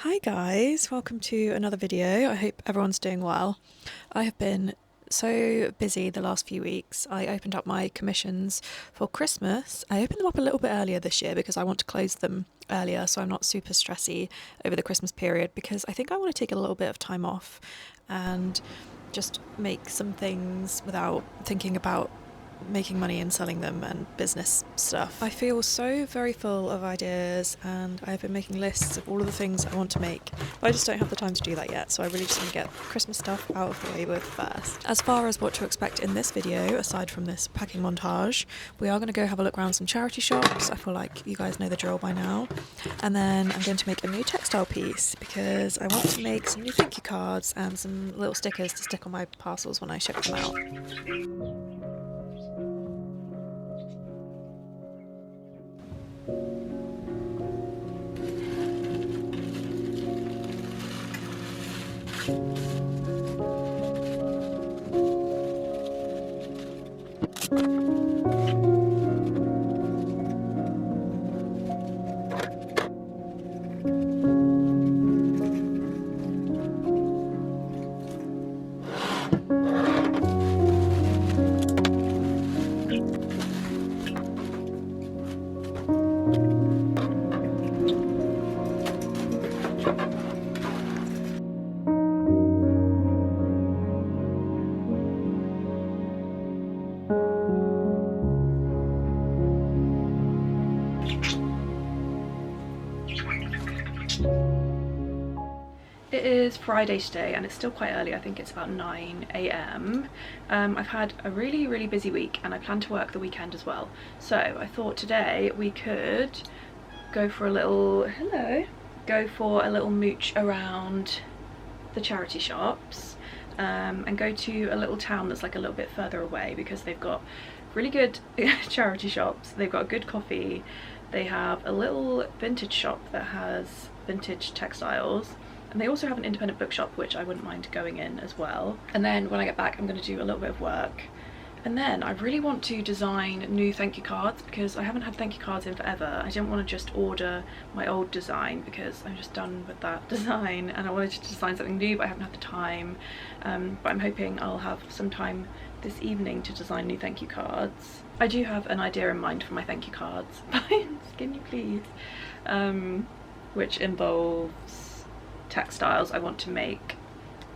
Hi guys, welcome to another video. I hope everyone's doing well. I have been so busy the last few weeks. I opened up my commissions for Christmas. I opened them up a little bit earlier this year because I want to close them earlier so I'm not super stressy over the Christmas period, because I think I want to take a little bit of time off and just make some things without thinking about making money and selling them and business stuff. I feel so very full of ideas and I've been making lists of all of the things I want to make, but I just don't have the time to do that yet, so I really just want to get Christmas stuff out of the way with first. As far as what to expect in this video, aside from this packing montage, we are going to go have a look around some charity shops. I feel like you guys know the drill by now. And then I'm going to make a new textile piece because I want to make some new thank you cards and some little stickers to stick on my parcels when I ship them out. It is Friday today and it's still quite early. I think it's about 9 a.m. I've had a really busy week and I plan to work the weekend as well. So I thought today we could go for a little mooch around the charity shops and go to a little town that's like a little bit further away, because they've got really good charity shops. They've got good coffee. They have a little vintage shop that has vintage textiles. And they also have an independent bookshop, which I wouldn't mind going in as well. And then when I get back, I'm going to do a little bit of work. And then I really want to design new thank you cards, because I haven't had thank you cards in forever. I didn't want to just order my old design because I'm just done with that design, and I wanted to design something new, but I haven't had the time. But I'm hoping I'll have some time this evening to design new thank you cards. I do have an idea in mind for my thank you cards. Can you please? Which involves textiles. I want to make,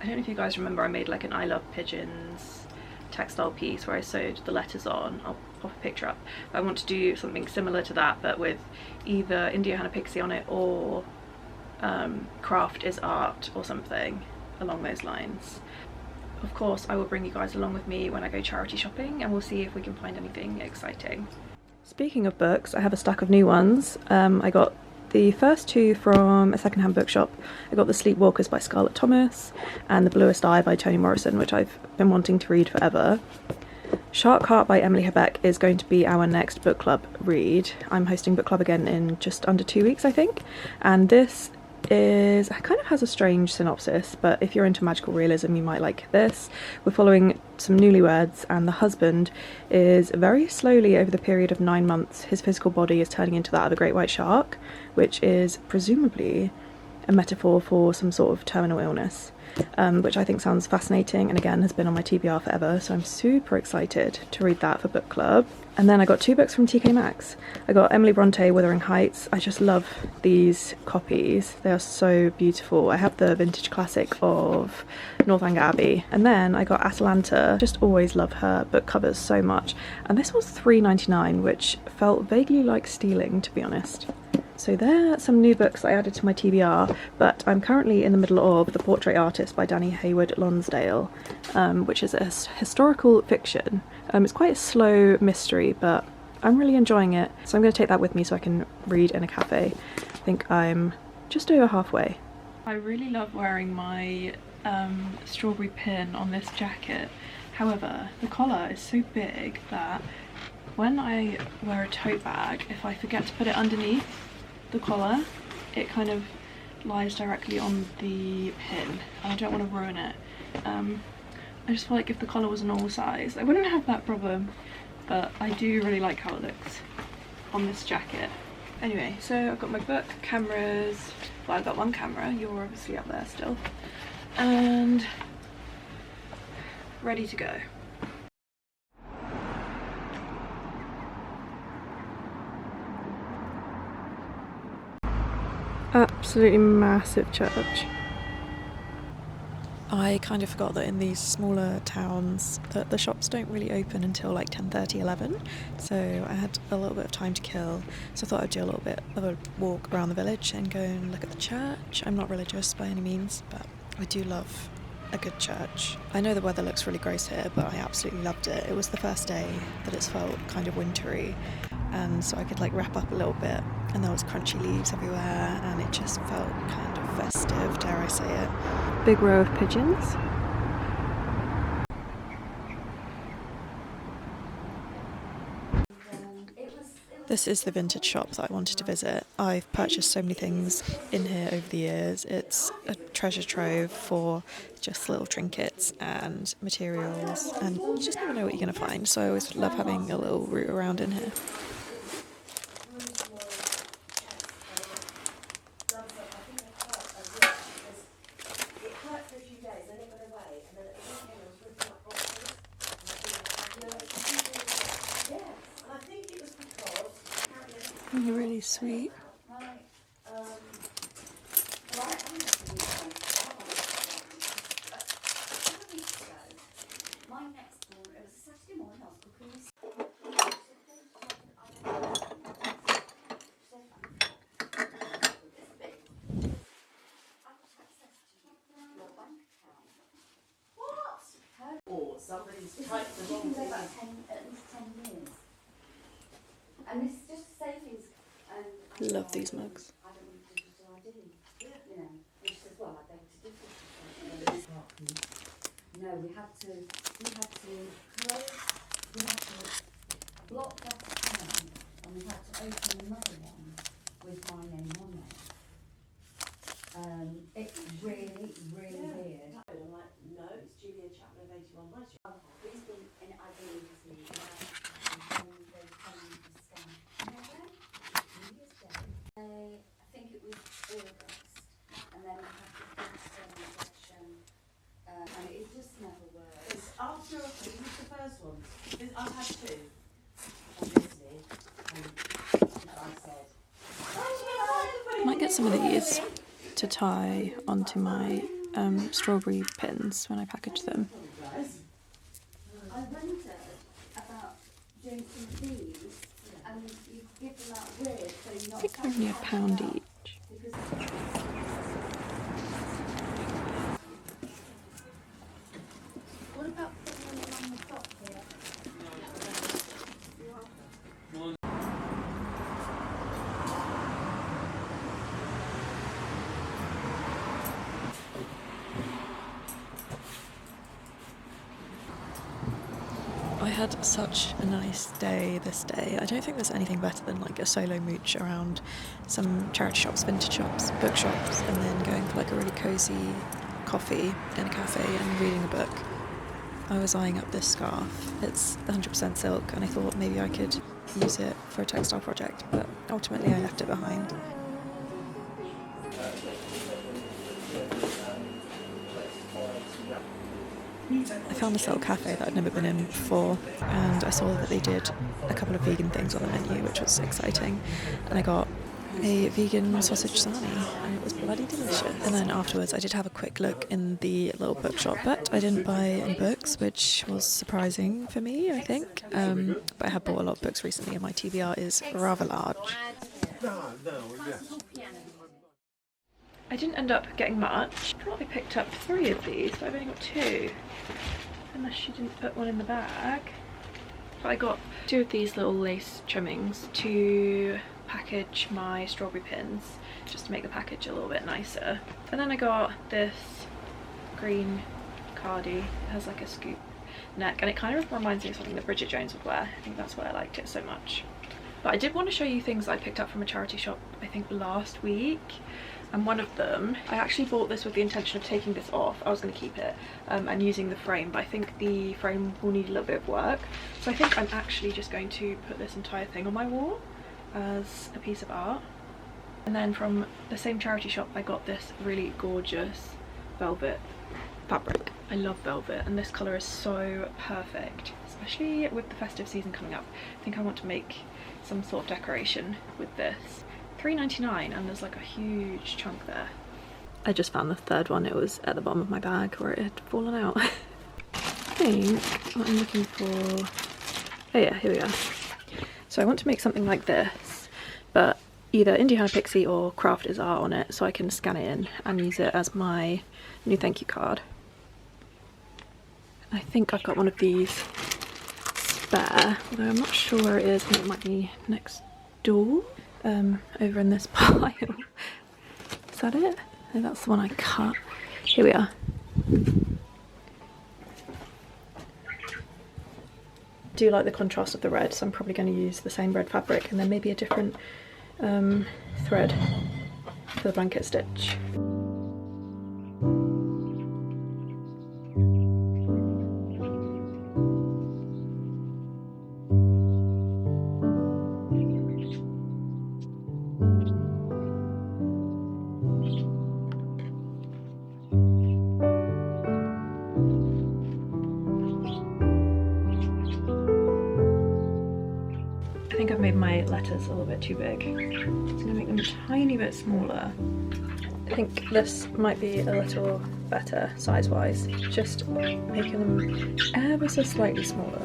I don't know if you guys remember, I made like an I love pigeons textile piece where I sewed the letters on. I'll pop a picture up. I want to do something similar to that, but with either India Hannah Pixie on it or craft is art or something along those lines. Of course I will bring you guys along with me when I go charity shopping, and we'll see if we can find anything exciting. Speaking of books, I have a stack of new ones. I got the first two from a secondhand bookshop. I got The Sleepwalkers by Scarlett Thomas and The Bluest Eye by Toni Morrison, which I've been wanting to read forever. Shark Heart by Emily Herbeck is going to be our next book club read. I'm hosting book club again in just under 2 weeks, I think, and this is kind of has a strange synopsis, but if you're into magical realism you might like this. We're following some newlyweds, and the husband is very slowly, over the period of 9 months, his physical body is turning into that of a great white shark, which is presumably a metaphor for some sort of terminal illness, which I think sounds fascinating, and again has been on my TBR forever, so I'm super excited to read that for book club. And then I got 2 books from TK Maxx. I got Emily Bronte, Wuthering Heights. I just love these copies. They are so beautiful. I have the vintage classic of Northanger Abbey. And then I got Atalanta. Just always love her book covers so much. And this was £3.99, which felt vaguely like stealing, to be honest. So there are some new books I added to my TBR, but I'm currently in the middle of The Portrait Artist by Danny Hayward Lonsdale, which is a historical fiction. It's quite a slow mystery, but I'm really enjoying it, so I'm going to take that with me so I can read in a cafe. I think I'm just over halfway. I really love wearing my strawberry pin on this jacket. However, the collar is so big that when I wear a tote bag, if I forget to put it underneath the collar, it kind of lies directly on the pin, and I don't want to ruin it. I just feel like if the collar was a normal size I wouldn't have that problem, but I do really like how it looks on this jacket. Anyway, so I've got my book, cameras, Well, I've got one camera, you're obviously up there still, and ready to go. Absolutely massive church. I kind of forgot that in these smaller towns that the shops don't really open until like 10:30, 11, so I had a little bit of time to kill, so I thought I'd do a little bit of a walk around the village and go and look at the church. I'm not religious by any means, but I do love a good church. I know the weather looks really gross here, but I absolutely loved it. It was the first day that it's felt kind of wintry, and so I could like wrap up a little bit, and there was crunchy leaves everywhere, and it just felt kind of festive, dare I say it. Big row of pigeons. This is the vintage shop that I wanted to visit. I've purchased so many things in here over the years. It's a treasure trove for just little trinkets and materials, and you just never know what you're going to find, so I always love having a little route around in here. You're really sweet. Somebody's typed the wrong thing. At least 10 years. And this just saves. Love these mugs. I don't want digital ID. You know, which says, well, I beg to differ. No, we had to close, we had to block that account, and we had to open another one with my name on it. It's really, really weird. I'm like, no, it's Julia Chapman of 81 West. He's been in identity and they told me to scan. I think it was August, and then we had the first injection, and it just never worked. It's after, this is the first one. I've had two, obviously, and I said, I might get some of these to tie onto my strawberry pins when I package them. I wondered about doing some of these, and you give them out weird, so you're not. I think they're only £1 each. What about putting them on the top here? I had such a nice day this day. I don't think there's anything better than like a solo mooch around some charity shops, vintage shops, bookshops, and then going for like a really cosy coffee in a cafe and reading a book. I was eyeing up this scarf. It's 100% silk, and I thought maybe I could use it for a textile project, but ultimately I left it behind. I found this little cafe that I'd never been in before, and I saw that they did a couple of vegan things on the menu, which was exciting, and I got a vegan sausage sarnie, and it was bloody delicious. And then afterwards I did have a quick look in the little bookshop, but I didn't buy any books, which was surprising for me, I think, but I have bought a lot of books recently, and my TBR is rather large. I didn't end up getting much. I thought I picked up 3 of these, but I've only got 2. Unless she didn't put one in the bag. But I got 2 of these little lace trimmings to package my strawberry pins, just to make the package a little bit nicer. And then I got this green cardie. It has like a scoop neck, and it kind of reminds me of something that Bridget Jones would wear. I think that's why I liked it so much. But I did want to show you things I picked up from a charity shop, I think last week. And one of them, I actually bought this with the intention of taking this off. I was going to keep it and using the frame, but I think the frame will need a little bit of work. So I think I'm actually just going to put this entire thing on my wall as a piece of art. And then from the same charity shop I got this really gorgeous velvet fabric. I love velvet and this colour is so perfect, especially with the festive season coming up. I think I want to make some sort of decoration with this. £3.99 and there's like a huge chunk there. I just found the third one. It was at the bottom of my bag where it had fallen out. I think what I'm looking for... Oh yeah, here we are. So I want to make something like this, but either Indiana Pixie or Craft is Art on it, so I can scan it in and use it as my new thank you card. I think I've got one of these spare, although I'm not sure where it is. I think it might be next door, over in this pile. Is that it? No, that's the one I cut. Here we are. I do like the contrast of the red, so I'm probably going to use the same red fabric and then maybe a different thread for the blanket stitch. I think I've made my letters a little bit too big. I'm just going to make them a tiny bit smaller. I think this might be a little better size-wise, just making them ever so slightly smaller.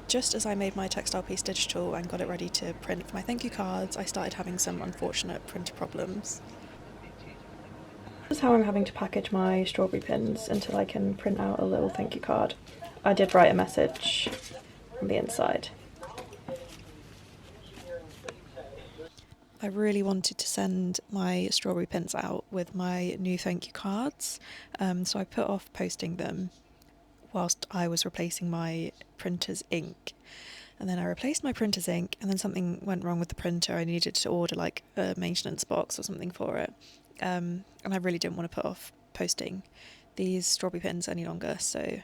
Just as I made my textile piece digital and got it ready to print for my thank you cards, I started having some unfortunate printer problems. This is how I'm having to package my strawberry pins until I can print out a little thank you card. I did write a message on the inside. I really wanted to send my strawberry pins out with my new thank you cards, so I put off posting them whilst I was replacing my printer's ink. And then I replaced my printer's ink and then something went wrong with the printer. I needed to order like a maintenance box or something for it. And I really didn't want to put off posting these strawberry pins any longer, so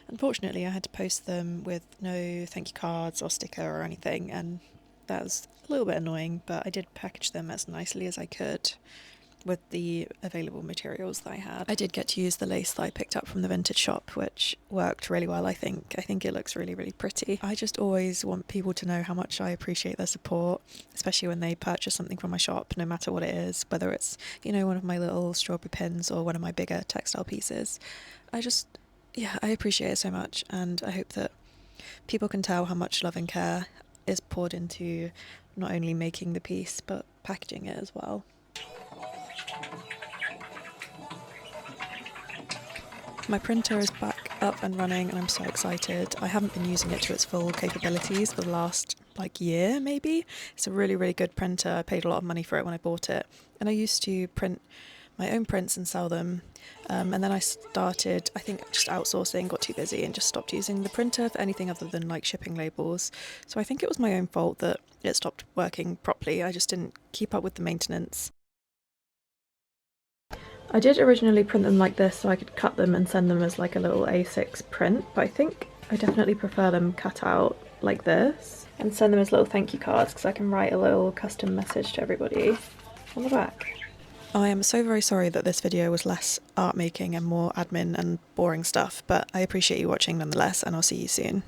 unfortunately I had to post them with no thank you cards or sticker or anything, and that was a little bit annoying, but I did package them as nicely as I could with the available materials that I had. I did get to use the lace that I picked up from the vintage shop, which worked really well, I think. I think it looks really, really pretty. I just always want people to know how much I appreciate their support, especially when they purchase something from my shop, no matter what it is, whether it's, you know, one of my little strawberry pins or one of my bigger textile pieces. I appreciate it so much, and I hope that people can tell how much love and care is poured into not only making the piece, but packaging it as well. My printer is back up and running and I'm so excited. I haven't been using it to its full capabilities for the last year maybe. It's a really, really good printer. I paid a lot of money for it when I bought it, and I used to print my own prints and sell them. And then I started, I think, just outsourcing, got too busy and just stopped using the printer for anything other than like shipping labels. So I think it was my own fault that it stopped working properly. I just didn't keep up with the maintenance. I did originally print them like this so I could cut them and send them as like a little A6 print, but I think I definitely prefer them cut out like this and send them as little thank you cards because I can write a little custom message to everybody on the back. I am so very sorry that this video was less art making and more admin and boring stuff, but I appreciate you watching nonetheless, and I'll see you soon.